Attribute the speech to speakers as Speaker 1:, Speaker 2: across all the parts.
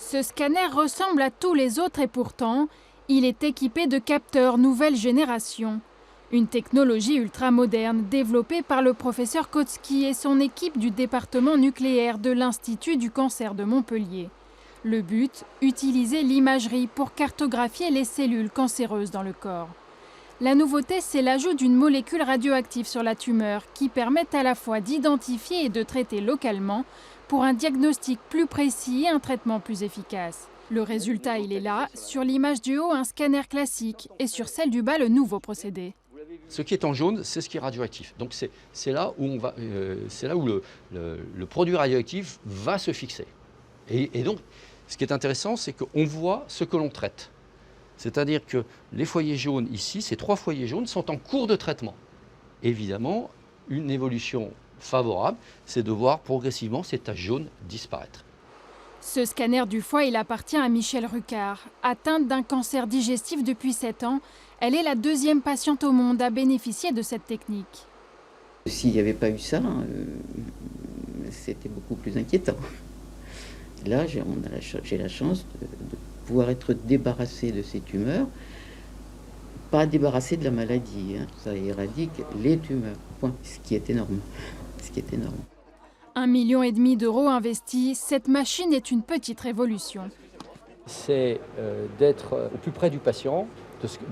Speaker 1: Ce scanner ressemble à tous les autres et pourtant, il est équipé de capteurs nouvelle génération. Une technologie ultramoderne développée par le professeur Kotzky et son équipe du département nucléaire de l'Institut du cancer de Montpellier. Le but, utiliser l'imagerie pour cartographier les cellules cancéreuses dans le corps. La nouveauté, c'est l'ajout d'une molécule radioactive sur la tumeur qui permet à la fois d'identifier et de traiter localement pour un diagnostic plus précis et un traitement plus efficace. Le résultat, il est là. Sur l'image du haut, un scanner classique et sur celle du bas, le nouveau procédé.
Speaker 2: Ce qui est en jaune, c'est ce qui est radioactif. Donc c'est là où, le produit radioactif va se fixer. Et donc, ce qui est intéressant, c'est qu'on voit ce que l'on traite. C'est-à-dire que les foyers jaunes ici, ces 3 foyers jaunes, sont en cours de traitement. Évidemment, une évolution favorable, c'est de voir progressivement ces taches jaunes disparaître.
Speaker 1: Ce scanner du foie, il appartient à Michèle Rucard. Atteinte d'un cancer digestif depuis 7 ans, elle est la 2e patiente au monde à bénéficier de cette technique.
Speaker 3: S'il n'y avait pas eu ça, c'était beaucoup plus inquiétant. Là, j'ai la chance de pouvoir être débarrassé de ces tumeurs, pas débarrassé de la maladie, hein. Ça éradique les tumeurs, point. Ce qui est énorme.
Speaker 1: 1,5 million d'euros investis, cette machine est une petite révolution.
Speaker 2: C'est d'être au plus près du patient,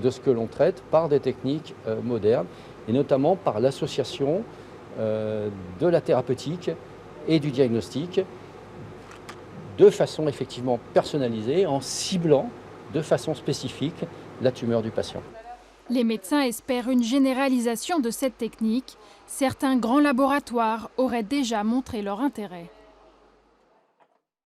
Speaker 2: de ce que l'on traite par des techniques modernes, et notamment par l'association de la thérapeutique et du diagnostic, de façon effectivement personnalisée, en ciblant de façon spécifique la tumeur du patient.
Speaker 1: Les médecins espèrent une généralisation de cette technique. Certains grands laboratoires auraient déjà montré leur intérêt.